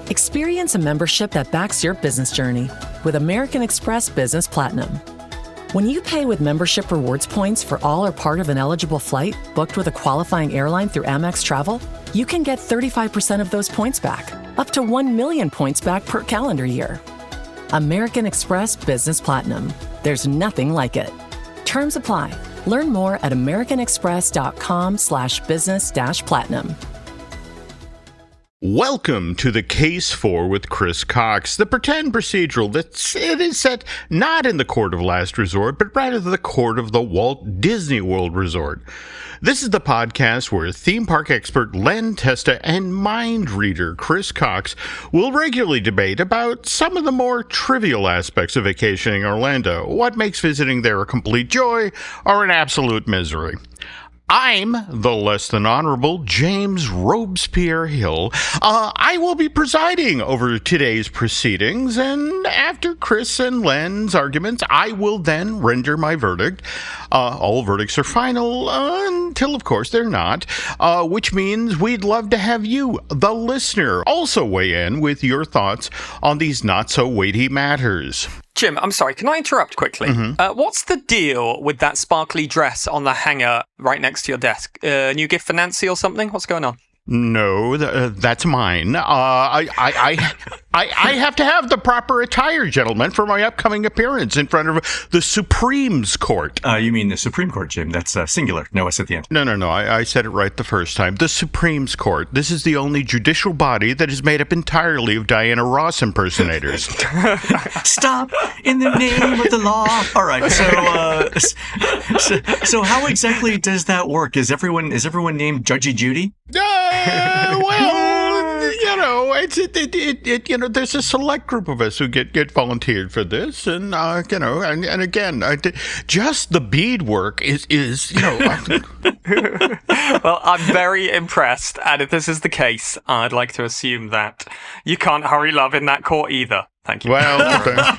Experience a membership that backs your business journey with American Express Business Platinum. When you pay with membership rewards points for all or part of an eligible flight booked with a qualifying airline through Amex Travel, you can get 35% of those points back, up to 1 million points back per calendar year. American Express Business Platinum. There's nothing like it. Terms apply. Learn more at americanexpress.com/business-platinum. Welcome to the Case for with Chris Cox, the pretend procedural it is set not in the court of last resort, but rather the court of the Walt Disney World Resort. This is the podcast where theme park expert Len Testa and mind reader Chris Cox will regularly debate about some of the more trivial aspects of vacationing in Orlando, what makes visiting there a complete joy or an absolute misery. I'm the less than honorable James Robespierre Hill. I will be presiding over today's proceedings, and after Chris and Len's arguments, I will then render my verdict. All verdicts are final until, of course, they're not, which means we'd love to have you, the listener, also weigh in with your thoughts on these not-so-weighty matters. Jim, I'm sorry, can I interrupt quickly? What's the deal with that sparkly dress on the hanger right next to your desk? New gift for Nancy or something? What's going on? No, that's mine. I have to have the proper attire, gentlemen, for my upcoming appearance in front of the Supremes Court. You mean the Supreme Court, Jim? That's singular. No S at the end. No. I said it right the first time. The Supremes Court. This is the only judicial body that is made up entirely of Diana Ross impersonators. Stop in the name of the law. All right. So how exactly does that work? Is everyone named Judgy Judy? There's a select group of us who get volunteered for this, and again, just the beadwork is. Well, I'm very impressed, and if this is the case, I'd like to assume that you can't hurry love in that court either. Thank you. Well,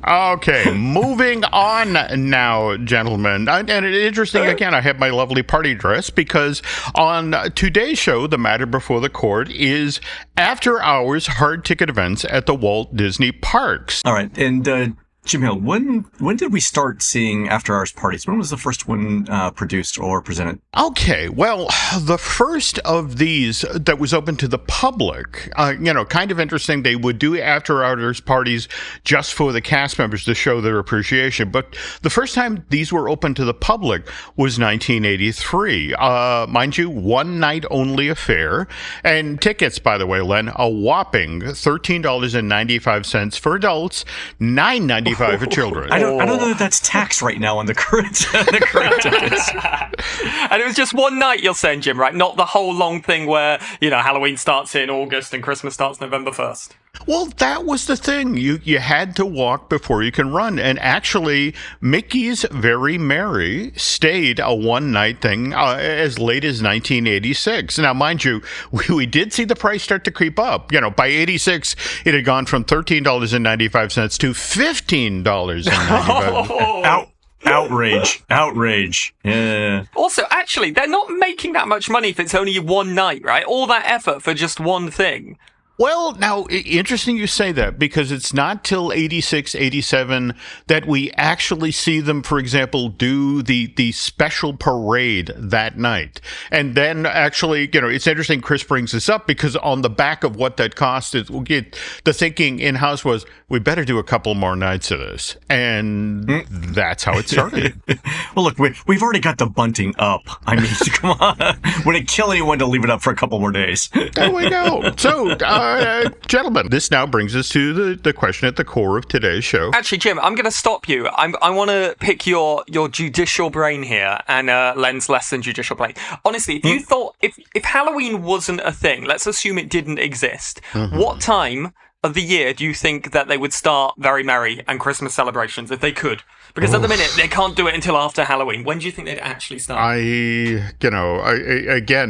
okay, moving on now, gentlemen. And it's interesting, again, I have my lovely party dress because on today's show, the matter before the court is after-hours hard ticket events at the Walt Disney Parks. All right, and Jim Hill, when did we start seeing after-hours parties? When was the first one produced or presented? Okay, well, the first of these that was open to the public, kind of interesting. They would do after-hours parties just for the cast members to show their appreciation. But the first time these were open to the public was 1983. Mind you, one-night-only affair. And tickets, by the way, Len, a whopping $13.95 for adults, $9.95 for children. I don't know that that's taxed right now on the current tickets. And it was just one night, you're saying, Jim, right? Not the whole long thing where, Halloween starts in August and Christmas starts November 1st. Well, that was the thing. You had to walk before you can run. And actually, Mickey's Very Merry stayed a one-night thing as late as 1986. Now, mind you, we did see the price start to creep up. By 86, it had gone from $13.95 to $15.95. Outrage. Yeah. Also, actually, they're not making that much money if it's only one night, right? All that effort for just one thing. Well, now, interesting you say that, because it's not till 86, 87 that we actually see them, for example, do the special parade that night. And then actually, it's interesting Chris brings this up, because on the back of what that cost is, the thinking in-house was, we better do a couple more nights of this. And that's how it started. Well, look, we've already got the bunting up. I mean, come on. Would it kill anyone to leave it up for a couple more days? There we go. So, gentlemen, this now brings us to the question at the core of today's show. Actually, Jim, I'm going to stop you. I want to pick your judicial brain here and Len's less than judicial brain. Honestly, if you thought, if Halloween wasn't a thing, let's assume it didn't exist, what time of the year do you think that they would start Very Merry and Christmas celebrations if they could? Because at the minute, they can't do it until after Halloween. When do you think they'd actually start? Again,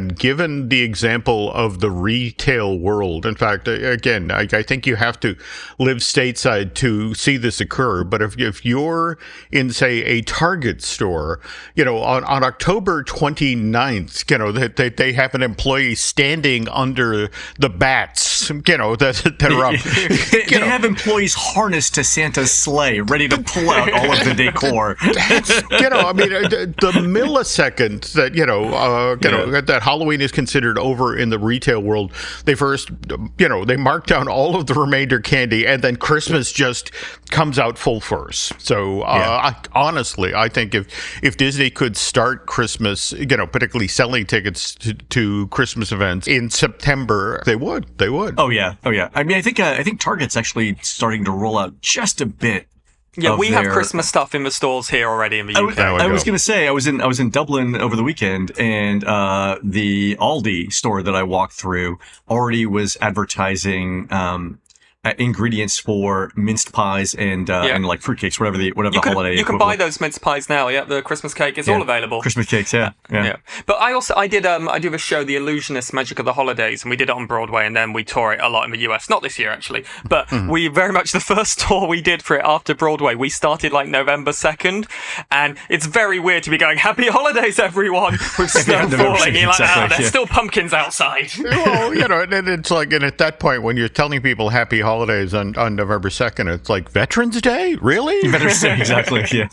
given the example of the retail world, in fact, again, I think you have to live stateside to see this occur. But if you're in, say, a Target store, on October 29th, they have an employee standing under the bats, that are up. They have employees harnessed to Santa's sleigh, ready to pull out all of the decor. The millisecond that that Halloween is considered over in the retail world, they first, they mark down all of the remainder candy, and then Christmas just comes out full force. So honestly, I think if Disney could start Christmas, particularly selling tickets to Christmas events in September, they would. Oh yeah. I mean, I think Target's actually starting to roll out just a bit. Yeah, we have Christmas stuff in the stores here already in the UK. I was going to say, I was in Dublin over the weekend, and the Aldi store that I walked through already was advertising ingredients for minced pies and like fruitcakes, whatever the holiday. You can buy those minced pies now. Yeah, the Christmas cake is all available. Christmas cakes, yeah. But I do a show, The Illusionist Magic of the Holidays, and we did it on Broadway, and then we toured it a lot in the US. Not this year actually, but we very much the first tour we did for it after Broadway. We started like November 2nd, and it's very weird to be going Happy Holidays everyone with snow falling. You're like, there's still pumpkins outside. Well, and it's like, and at that point when you're telling people Happy Holidays on November 2nd, it's like Veterans Day? Really? Veterans Day, exactly. Yeah.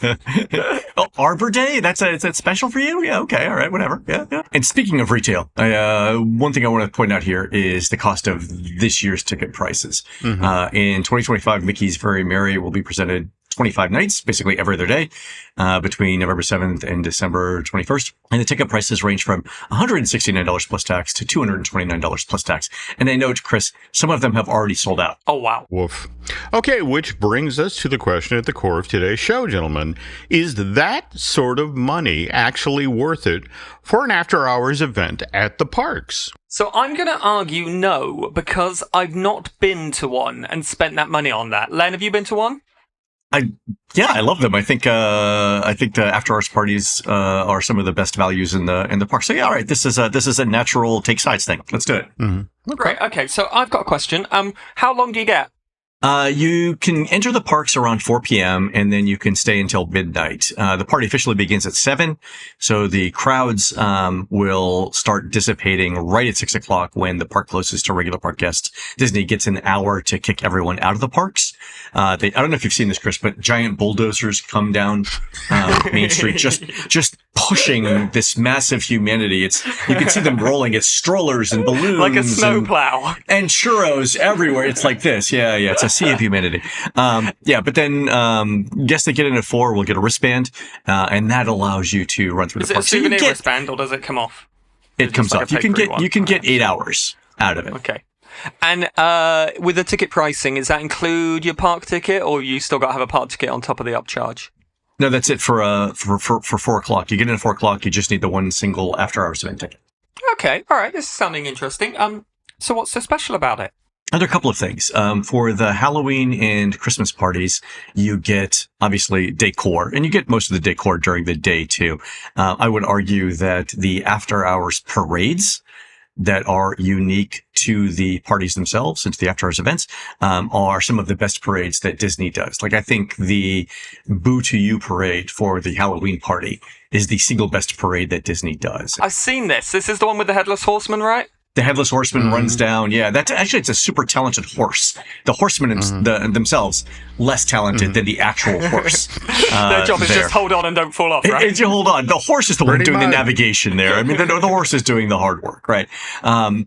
Oh, Arbor Day? That's special for you? Yeah, okay, all right, whatever. Yeah. And speaking of retail, one thing I want to point out here is the cost of this year's ticket prices. In 2025, Mickey's Very Merry will be presented 25 nights, basically every other day, between November 7th and December 21st. And the ticket prices range from $169 plus tax to $229 plus tax. And I note, Chris, some of them have already sold out. Oh, wow. Woof. Okay, which brings us to the question at the core of today's show, gentlemen. Is that sort of money actually worth it for an after-hours event at the parks? So I'm going to argue no, because I've not been to one and spent that money on that. Len, have you been to one? I love them. I think the after hours parties are some of the best values in the park. So yeah, all right, this is a natural take sides thing. Let's do it. Great. Okay, so I've got a question. How long do you get? You can enter the parks around 4 p.m. and then you can stay until midnight. The party officially begins at 7, so the crowds will start dissipating right at 6 o'clock when the park closes to regular park guests. Disney gets an hour to kick everyone out of the parks. I don't know if you've seen this, Chris, but giant bulldozers come down Main Street, just pushing this massive humanity. You can see them rolling. It's strollers and balloons, like a snowplow, and churros everywhere. It's like this. Yeah. It's a sea of humanity. But then guests that get in at 4 will get a wristband, and that allows you to run through the park. Is it a souvenir wristband, or does it come off? It comes off. You can get 8 hours out of it. Okay. And with the ticket pricing, does that include your park ticket, or you still got to have a park ticket on top of the upcharge? No, that's it for 4 o'clock. You get in at 4 o'clock. You just need the one single after-hours event ticket. Okay, all right. This is sounding interesting. So what's so special about it? There are a couple of things. For the Halloween and Christmas parties, you get, obviously, decor, and you get most of the decor during the day, too. I would argue that the after-hours parades that are unique to the parties themselves and to the after-hours events are some of the best parades that Disney does. Like, I think the Boo to You parade for the Halloween party is the single best parade that Disney does. I've seen this. This is the one with the Headless Horseman, right? The Headless Horseman runs down. Yeah, it's a super talented horse. The horsemen themselves less talented than the actual horse. Their job is just hold on and don't fall off, right? You hold on. The horse is the one doing the navigation there. I mean, the horse is doing the hard work, right?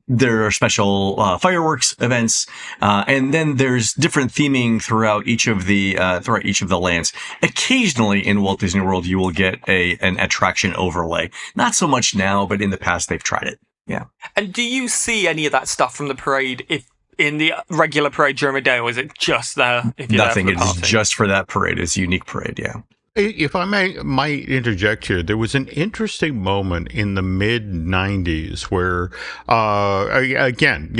There are special fireworks events, and then there's different theming throughout each of the lands. Occasionally in Walt Disney World, you will get an attraction overlay. Not so much now, but in the past they've tried it. Yeah. And do you see any of that stuff from the parade in the regular parade during the day, or is it just there if you're Nothing. there for the It's party? just for that parade. It's a unique parade, yeah. If I might interject here, there was an interesting moment in the mid '90s where, again,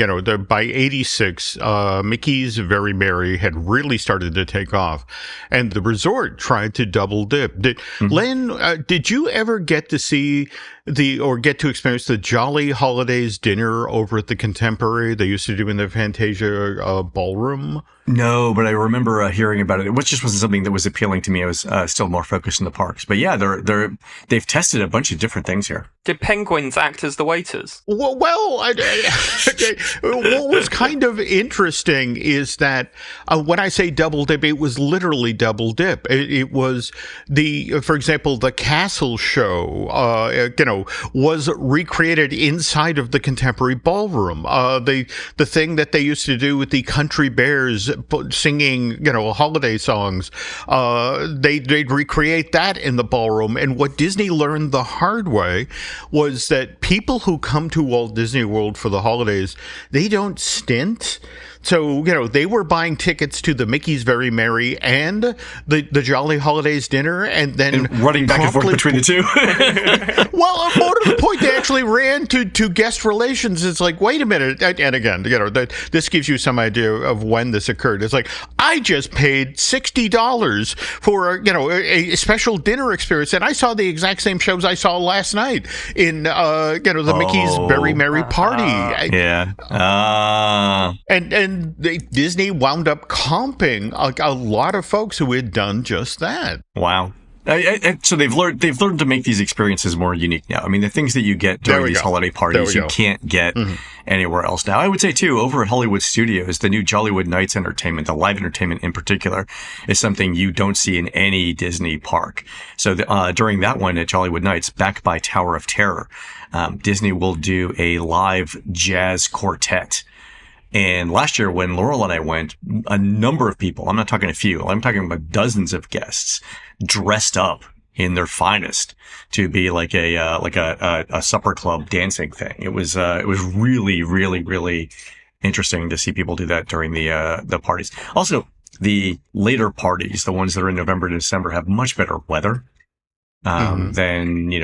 by '86, Mickey's Very Merry had really started to take off, and the resort tried to double dip. Len, did you ever get to see get to experience the Jolly Holidays dinner over at the Contemporary they used to do in the Fantasia ballroom? No, but I remember hearing about it. It just wasn't something that was appealing to me. I was still more focused in the parks. But yeah, they've tested a bunch of different things here. Did penguins act as the waiters? Well, what was kind of interesting is that when I say double dip, it was literally double dip. It was for example, the castle show, was recreated inside of the Contemporary ballroom. The thing that they used to do with the Country Bears singing, holiday songs, they'd recreate that in the ballroom. And what Disney learned the hard way was that people who come to Walt Disney World for the holidays, they don't stint. So, they were buying tickets to the Mickey's Very Merry and the Jolly Holidays dinner and running back and forth between the two. Well, more to the point, they actually ran to guest relations. It's like, wait a minute. And again, this gives you some idea of when this occurred. It's like, I just paid $60 for, a special dinner experience. And I saw the exact same shows I saw last night in, the Mickey's Very Merry party. Yeah. And Disney wound up comping a lot of folks who had done just that. Wow. So they've learned to make these experiences more unique now. I mean, the things that you get during these holiday parties, you can't get anywhere else now. I would say, too, over at Hollywood Studios, the new Jollywood Nights entertainment, the live entertainment in particular, is something you don't see in any Disney park. So during that one at Jollywood Nights, backed by Tower of Terror, Disney will do a live jazz quartet. And last year when Laurel and I went, a number of people, I'm not talking a few, I'm talking about dozens of guests dressed up in their finest to be like a supper club dancing thing. It was really, really, really interesting to see people do that during the parties. Also, the later parties, the ones that are in November and December, have much better weather than,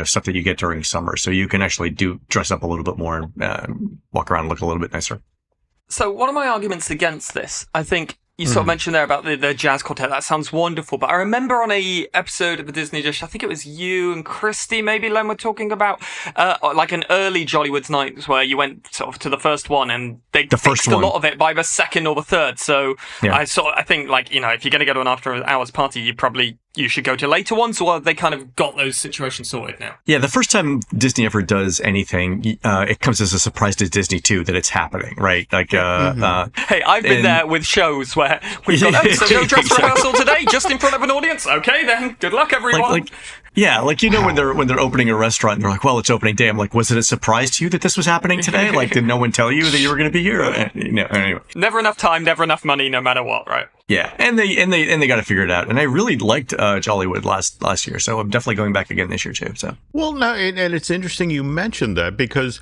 stuff that you get during summer. So you can actually dress up a little bit more and walk around and look a little bit nicer. So one of my arguments against this, I think you sort of mentioned there about the jazz quartet. That sounds wonderful. But I remember on a episode of the Disney Dish, I think it was you and Christy, maybe Len, were talking about like an early Jollywood Nights where you went sort of to the first one and they fixed a lot of it by the second or the third. So yeah. I think like, if you're going to go to an after hours party, you should go to later ones, or they kind of got those situations sorted now? Yeah, the first time Disney ever does anything, it comes as a surprise to Disney too that it's happening, right? Like, hey, I've been there with shows where we've got no dress rehearsal today, just in front of an audience. Okay, then good luck, everyone. When they're opening a restaurant and they're like, well, it's opening day. I'm like, was it a surprise to you that this was happening today? Like, did no one tell you that you were going to be here? Anyway. Never enough time, never enough money, no matter what, right? Yeah, and they got to figure it out. And I really liked Jollywood last year, so I'm definitely going back again this year too. So and it's interesting you mentioned that because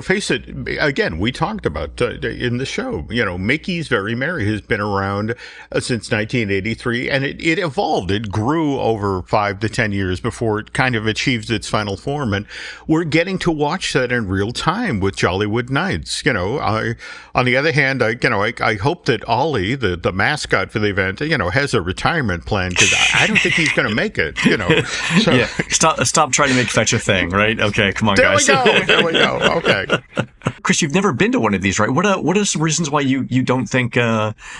face it, again, we talked about in the show. Mickey's Very Merry has been around since 1983, and it evolved. It grew over 5 to 10 years before it kind of achieved its final form, and we're getting to watch that in real time with Jollywood Nights. On the other hand, I hope that Ollie, the mascot for the event, has a retirement plan because I don't think he's going to make it. So. Yeah. Stop trying to make fetch a thing, right? Okay, come on, guys. There we go. Okay. Chris, you've never been to one of these, right? What are some reasons why you don't think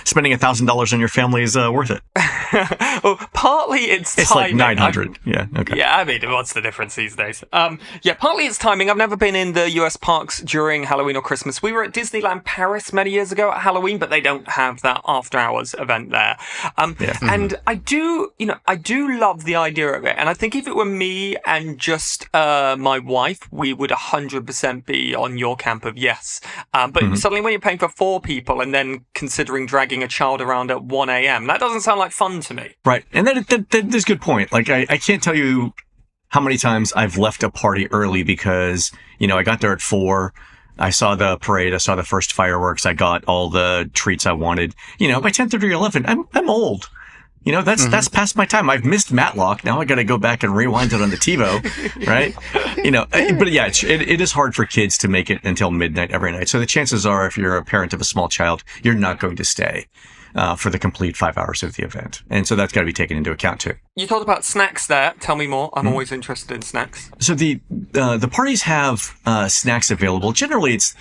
spending $1,000 on your family is worth it? Well, partly it's timing. Like $900. Yeah. Okay. Yeah, I mean, what's the difference these days? Partly it's timing. I've never been in the US parks during Halloween or Christmas. We were at Disneyland Paris many years ago at Halloween, but they don't have that after hours event there. And I do love the idea of it. And I think if it were me and just my wife, we would 100% be on your camp of yes. But suddenly when you're paying for 4 people and then considering dragging a child around at 1 a.m., that doesn't sound like fun to me. Right. And that's a good point. Like, I can't tell you how many times I've left a party early because, I got there at 4. I saw the parade. I saw the first fireworks. I got all the treats I wanted. By 10:30 or 11, I'm old. That's past my time. I've missed Matlock. Now I got to go back and rewind it on the TiVo, right? But yeah, it is hard for kids to make it until midnight every night. So the chances are, if you're a parent of a small child, you're not going to stay for the complete 5 hours of the event. And so that's got to be taken into account too. You talked about snacks there. Tell me more. I'm always interested in snacks. So the parties have snacks available. Generally, it's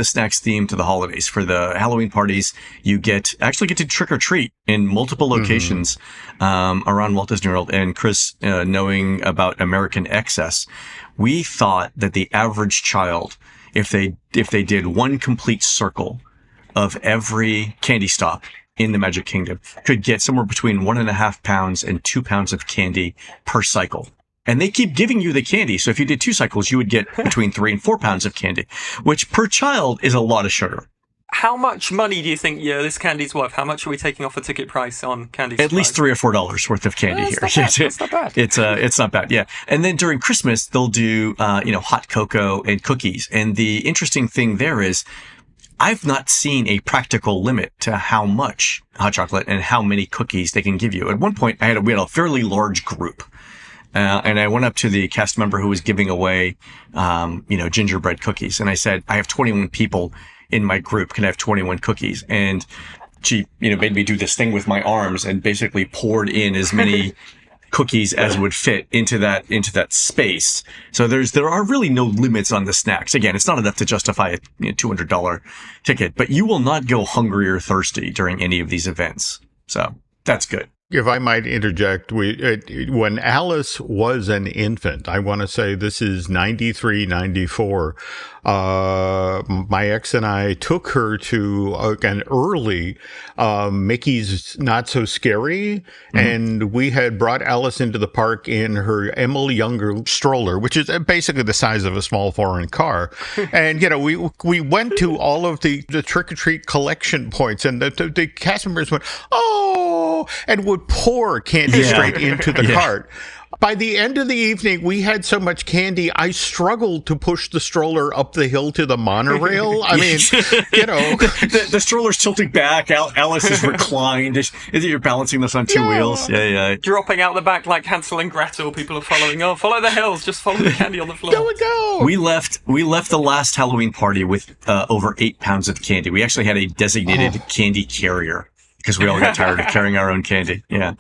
snacks themed to the holidays. For the Halloween parties, you actually get to trick or treat in multiple locations around Walt Disney World. And Chris, knowing about American excess, we thought that the average child, if they did one complete circle of every candy stop in the Magic Kingdom, could get somewhere between 1.5 pounds and 2 pounds of candy per cycle. And they keep giving you the candy. So if you did 2 cycles, you would get between 3 and 4 pounds of candy, which per child is a lot of sugar. How much money do you think this candy's worth? How much are we taking off the ticket price on candy? At least $3 or $4 worth of candy here. That's not bad. It's not bad. Yeah. And then during Christmas, they'll do, hot cocoa and cookies. And the interesting thing there is, I've not seen a practical limit to how much hot chocolate and how many cookies they can give you. At one point, we had a fairly large group. And I went up to the cast member who was giving away, gingerbread cookies. And I said, I have 21 people in my group. Can I have 21 cookies? And she, made me do this thing with my arms and basically poured in as many cookies as would fit into that space. So there are really no limits on the snacks. Again, it's not enough to justify a $200 ticket, but you will not go hungry or thirsty during any of these events. So that's good. If I might interject, when Alice was an infant, I want to say this is 93, 94, my ex and I took her to an early Mickey's Not So Scary, and we had brought Alice into the park in her Emily Younger stroller, which is basically the size of a small foreign car. And, we went to all of the trick-or-treat collection points, and the cast members went, oh, and would pour candy straight into the cart. By the end of the evening, we had so much candy, I struggled to push the stroller up the hill to the monorail. I mean, the stroller's tilting back. Alice is reclined. You're balancing this on 2 wheels. Yeah. Dropping out the back like Hansel and Gretel. People are following. Oh, follow the hills. Just follow the candy on the floor. Go. We left the last Halloween party with over 8 pounds of candy. We actually had a designated candy carrier because we all got tired of carrying our own candy. Yeah.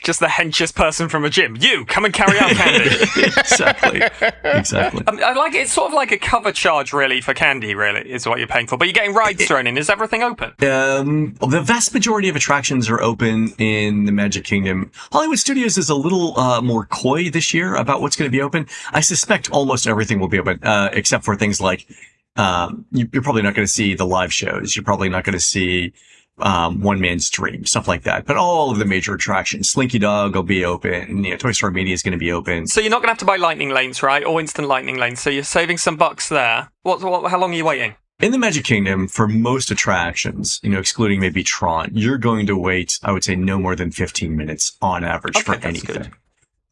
Just the henchiest person from a gym. You, come and carry our candy. Exactly. I like it. It's sort of like a cover charge, really, for candy, really, is what you're paying for. But you're getting rides thrown in. Is everything open? The vast majority of attractions are open in the Magic Kingdom. Hollywood Studios is a little more coy this year about what's going to be open. I suspect almost everything will be open, except for things like you're probably not going to see the live shows. You're probably not going to see One Man's Dream, stuff like that. But all of the major attractions, Slinky Dog will be open. Toy Story Mania is going to be open. So you're not going to have to buy lightning lanes, right? Or instant lightning lanes. So you're saving some bucks there. How long are you waiting? In the Magic Kingdom, for most attractions, excluding maybe Tron, you're going to wait, I would say, no more than 15 minutes on average for anything. Good.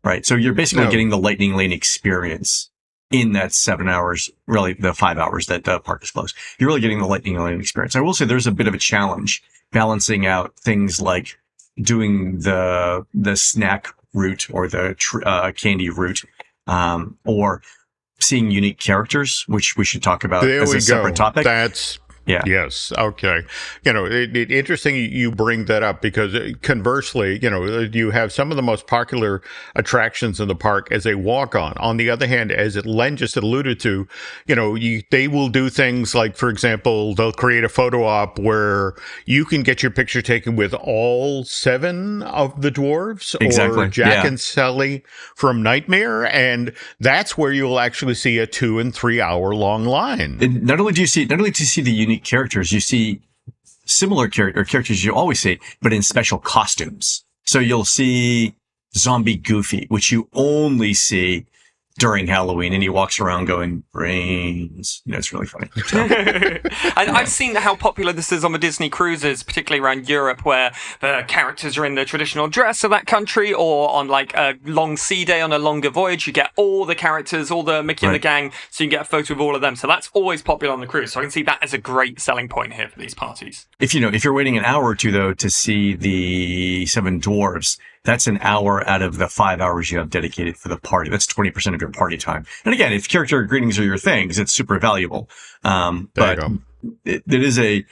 Right? So you're basically getting the lightning lane experience in that 7 hours, really the 5 hours that the park is closed. You're really getting the lightning lane experience. I will say there's a bit of a challenge balancing out things like doing the snack route or the candy route, or seeing unique characters, which we should talk about as a separate topic. Yes. Okay. Interesting you bring that up because conversely, you have some of the most popular attractions in the park as a walk-on. On the other hand, as Len just alluded to, they will do things like, for example, they'll create a photo op where you can get your picture taken with all 7 of the dwarves or Jack and Sally from Nightmare. And that's where you'll actually see a 2 and 3 hour long line. And not only do you see the unique characters, you see similar characters you always see, but in special costumes. So you'll see Zombie Goofy, which you only see during Halloween, and he walks around going, brains. It's really funny. So. And I've seen how popular this is on the Disney cruises, particularly around Europe, where the characters are in the traditional dress of that country, or on like a long sea day on a longer voyage, you get all the characters, all the Mickey and the gang, so you can get a photo of all of them. So that's always popular on the cruise. So I can see that as a great selling point here for these parties. If you're waiting an hour or two, though, to see the Seven Dwarfs, that's an hour out of the 5 hours you have dedicated for the party. That's 20% of your party time. And again, if character greetings are your things, it's super valuable. But it is a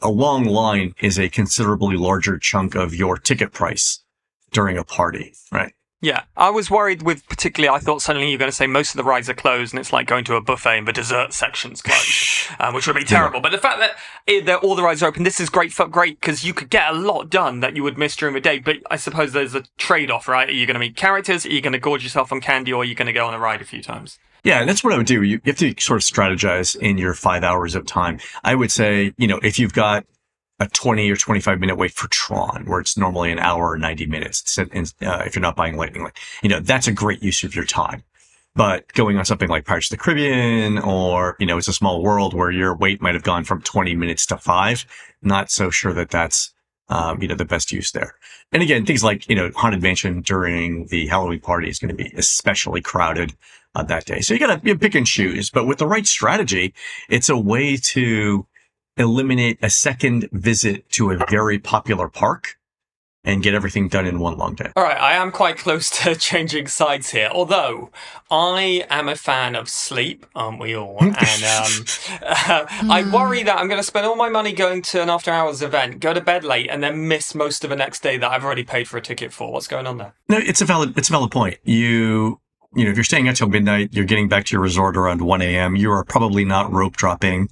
long line is a considerably larger chunk of your ticket price during a party, right? Yeah, I was worried with particularly, I thought suddenly you're going to say most of the rides are closed and it's like going to a buffet and the dessert section's closed, which would be terrible. But the fact that all the rides are open, this is great because you could get a lot done that you would miss during the day. But I suppose there's a trade-off, right? Are you going to meet characters? Are you going to gorge yourself on candy? Or are you going to go on a ride a few times? Yeah, that's what I would do. You have to sort of strategize in your 5 hours of time. I would say, if you've got a 20 or 25 minute wait for Tron, where it's normally an hour or 90 minutes. If you're not buying Lightning Lane, that's a great use of your time. But going on something like Pirates of the Caribbean or, It's a Small World, where your wait might have gone from 20 minutes to 5, not so sure that that's, the best use there. And again, things like, Haunted Mansion during the Halloween party is going to be especially crowded that day. So you got to pick and choose. But with the right strategy, it's a way to eliminate a second visit to a very popular park and get everything done in one long day. All right, I am quite close to changing sides here, although I am a fan of sleep, aren't we all? And I worry that I'm going to spend all my money going to an after-hours event, go to bed late, and then miss most of the next day that I've already paid for a ticket for. What's going on there? No, it's a valid point. If you're staying out till midnight, you're getting back to your resort around 1 a.m., you are probably not rope dropping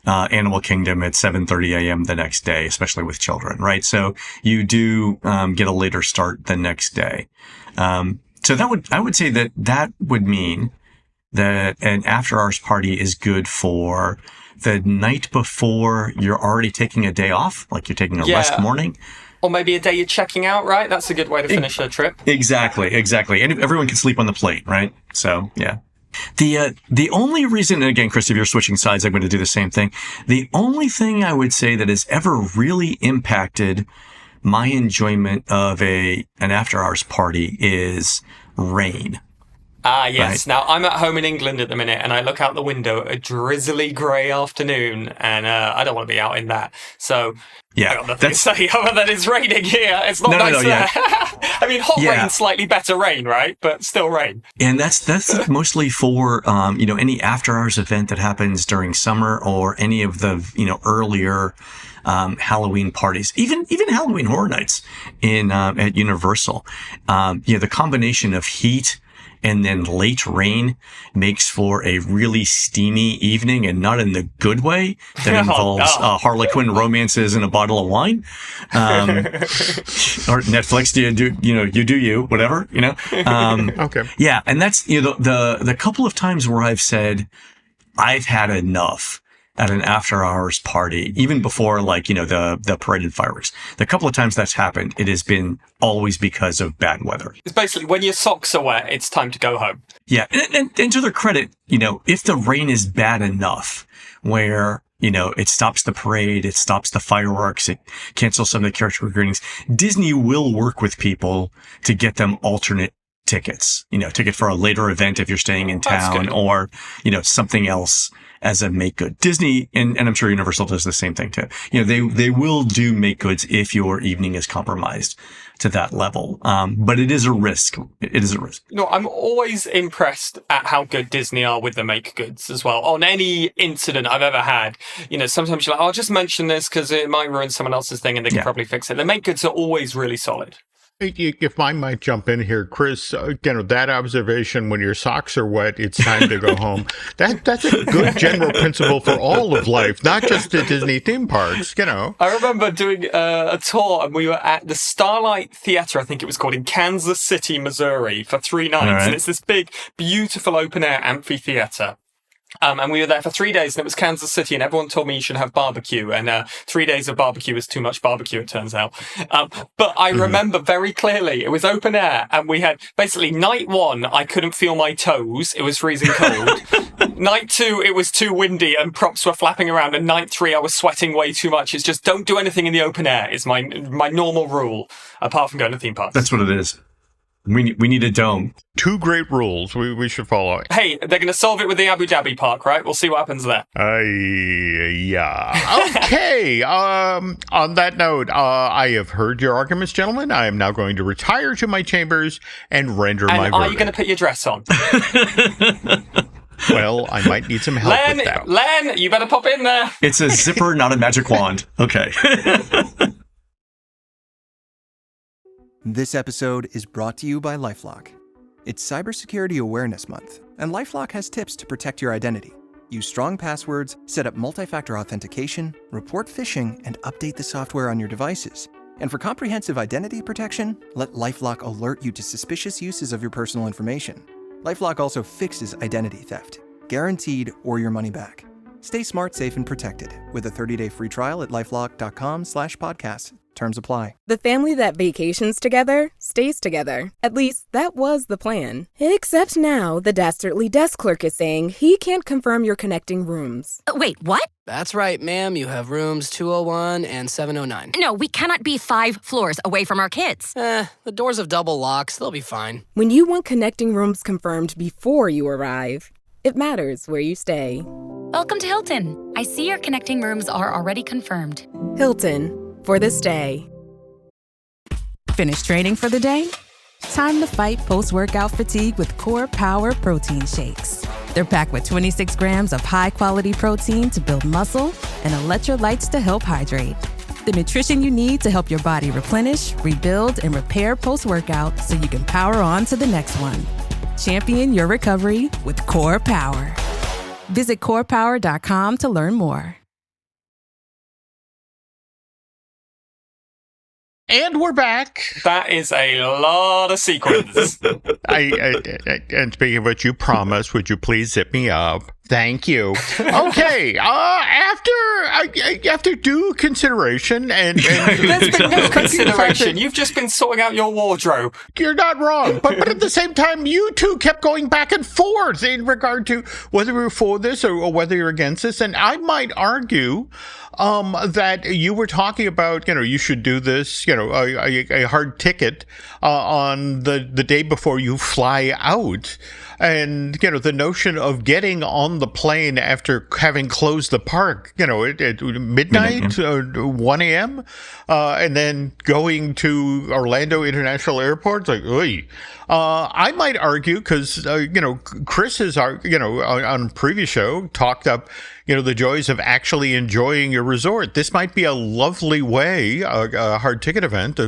Animal Kingdom at 7:30 a.m. the next day, especially with children, right? So you do get a later start the next day. So I would say that would mean that an after-hours party is good for the night before you're already taking a day off, like you're taking a rest morning. Or maybe a day you're checking out, right? That's a good way to finish a trip. Exactly. And everyone can sleep on the plate, right? So, yeah. The only reason, and again, Chris, if you're switching sides, I'm going to do the same thing. The only thing I would say that has ever really impacted my enjoyment of an after-hours party is rain. Yes. Right. Now, I'm at home in England at the minute, and I look out the window, a drizzly grey afternoon, and I don't want to be out in that. So, I got nothing to say other than it's raining here. It's not nice there. I mean, hot rain, slightly better rain, right? But still rain. And that's mostly for, any after-hours event that happens during summer or any of the, earlier Halloween parties, even Halloween Horror Nights at Universal. The combination of heat and then late rain makes for a really steamy evening, and not in the good way that involves Harlequin romances and a bottle of wine. Or Netflix, you do you, whatever, Okay. Yeah, and that's, the couple of times where I've said, I've had enough at an after-hours party, even before, the parade and fireworks. The couple of times that's happened, it has been always because of bad weather. It's basically when your socks are wet, it's time to go home. Yeah, and to their credit, if the rain is bad enough where, it stops the parade, it stops the fireworks, it cancels some of the character greetings, Disney will work with people to get them alternate tickets, ticket for a later event if you're staying in town, or, something else as a make good. Disney, and I'm sure Universal does the same thing too. They will do make goods if your evening is compromised to that level. But it is a risk. It is a risk. I'm always impressed at how good Disney are with the make goods as well. On any incident I've ever had, sometimes you're like, I'll just mention this because it might ruin someone else's thing and they can probably fix it. The make goods are always really solid. If I might jump in here, Chris, that observation, when your socks are wet, it's time to go home. That's a good general principle for all of life, not just the Disney theme parks, I remember doing a tour, and we were at the Starlight Theater, I think it was called, in Kansas City, Missouri, for 3 nights. Right. And it's this big, beautiful open-air amphitheater. And we were there for 3 days, and it was Kansas City, and everyone told me you should have barbecue. And 3 days of barbecue is too much barbecue, it turns out. But I remember very clearly, it was open air, and we had basically night 1, I couldn't feel my toes. It was freezing cold. Night 2, it was too windy, and props were flapping around. And night 3, I was sweating way too much. It's just don't do anything in the open air is my normal rule, apart from going to theme parks. That's what it is. We need a dome. 2 great rules we should follow. Hey, they're going to solve it with the Abu Dhabi park, right? We'll see what happens there. Yeah. Okay. On that note, I have heard your arguments, gentlemen. I am now going to retire to my chambers and render my verdict. Are you going to put your dress on? Well, I might need some help with that. Len, you better pop in there. It's a zipper, not a magic wand. Okay. This episode is brought to you by LifeLock. It's Cybersecurity Awareness Month, and LifeLock has tips to protect your identity. Use strong passwords, set up multi-factor authentication, report phishing, and update the software on your devices. And for comprehensive identity protection, let LifeLock alert you to suspicious uses of your personal information. LifeLock also fixes identity theft, guaranteed or your money back. Stay smart, safe, and protected with a 30-day free trial at LifeLock.com/podcast. Terms apply. The family that vacations together stays together. At least, that was the plan. Except now, the dastardly desk clerk is saying he can't confirm your connecting rooms. Wait, what? That's right, ma'am. You have rooms 201 and 709. No, we cannot be 5 floors away from our kids. The doors have double locks. They'll be fine. When you want connecting rooms confirmed before you arrive, it matters where you stay. Welcome to Hilton. I see your connecting rooms are already confirmed. Hilton, for this day. Finished training for the day? Time to fight post-workout fatigue with Core Power Protein Shakes. They're packed with 26 grams of high-quality protein to build muscle and electrolytes to help hydrate. The nutrition you need to help your body replenish, rebuild, and repair post-workout so you can power on to the next one. Champion your recovery with Core Power. Visit corepower.com to learn more. And we're back. That is a lot of sequins. And speaking of which, you promised, would you please zip me up? Thank you. Okay. After due consideration and there's been no consideration. You've just been sorting out your wardrobe. You're not wrong, but at the same time, you two kept going back and forth in regard to whether we were for this or whether you're against this, and I might argue that you were talking about, you should do this, a hard ticket on the day before you fly out. And, the notion of getting on the plane after having closed the park, at midnight, 1 a.m., and then going to Orlando International Airport, like, oy. I might argue, because, Chris has, on a previous show, talked up, the joys of actually enjoying your resort. This might be a lovely way, a hard ticket event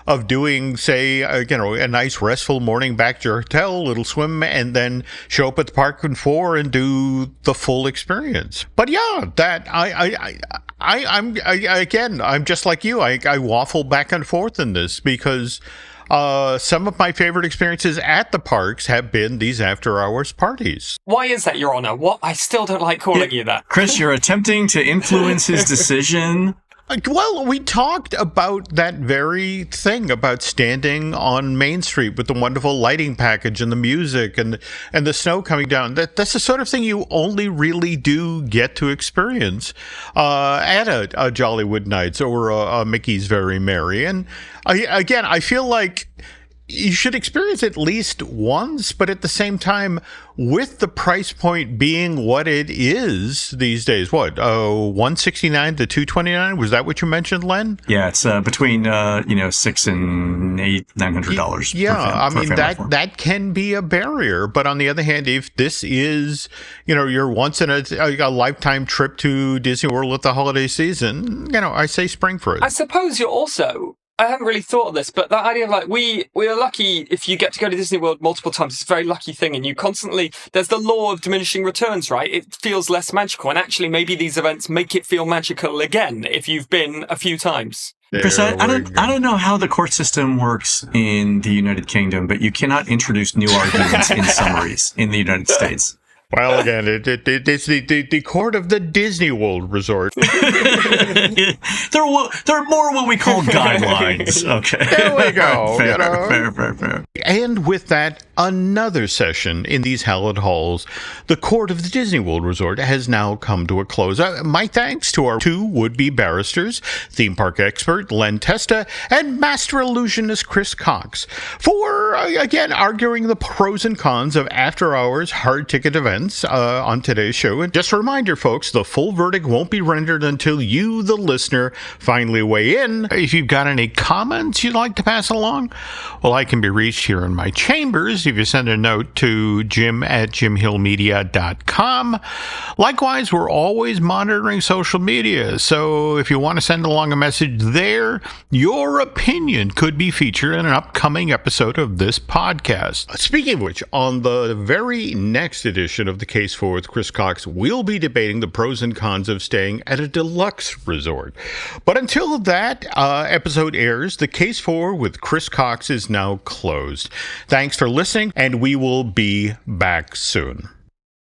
of doing, say, a nice restful morning back to your hotel, a little swim, and then show up at the park in 4 and do the full experience. But yeah, that I'm just like you. I waffle back and forth in this because some of my favorite experiences at the parks have been these after-hours parties. Why is that, Your Honor? What? I still don't like calling you that. Chris, you're attempting to influence his decision. Well, we talked about that very thing about standing on Main Street with the wonderful lighting package and the music and the snow coming down. That's the sort of thing you only really do get to experience at a Jollywood Nights or a Mickey's Very Merry. And I feel like you should experience it at least once, but at the same time, with the price point being what it is these days, what, $169 to $229? Was that what you mentioned, Len? Yeah, it's between $600 and $900. Yeah, I mean that can be a barrier. But on the other hand, if this is your once in a lifetime trip to Disney World with the holiday season, I say spring for it. I suppose you're also. I haven't really thought of this, but that idea of we are lucky if you get to go to Disney World multiple times. It's a very lucky thing, and you constantly, there's the law of diminishing returns, right? It feels less magical, and actually maybe these events make it feel magical again if you've been a few times. Chris, I don't know how the court system works in the United Kingdom, but you cannot introduce new arguments in summaries in the United States. Well, again, it's the court of the Disney World Resort. There are more what we call guidelines. Okay. There we go. Fair. And with that, another session in these hallowed halls, the court of the Disney World Resort, has now come to a close. My thanks to our two would-be barristers, theme park expert Len Testa and master illusionist Chris Cox, for, again, arguing the pros and cons of after-hours hard-ticket events on today's show. And just a reminder, folks, the full verdict won't be rendered until you, the listener, finally weigh in. If you've got any comments you'd like to pass along, well, I can be reached here in my chambers if you send a note to jim@jimhillmedia.com. Likewise, we're always monitoring social media, so if you want to send along a message there, your opinion could be featured in an upcoming episode of this podcast. Speaking of which, on the very next edition of The Case For with Chris Cox, we'll be debating the pros and cons of staying at a deluxe resort. But until that episode airs, The Case For with Chris Cox is now closed. Thanks for listening, and we will be back soon.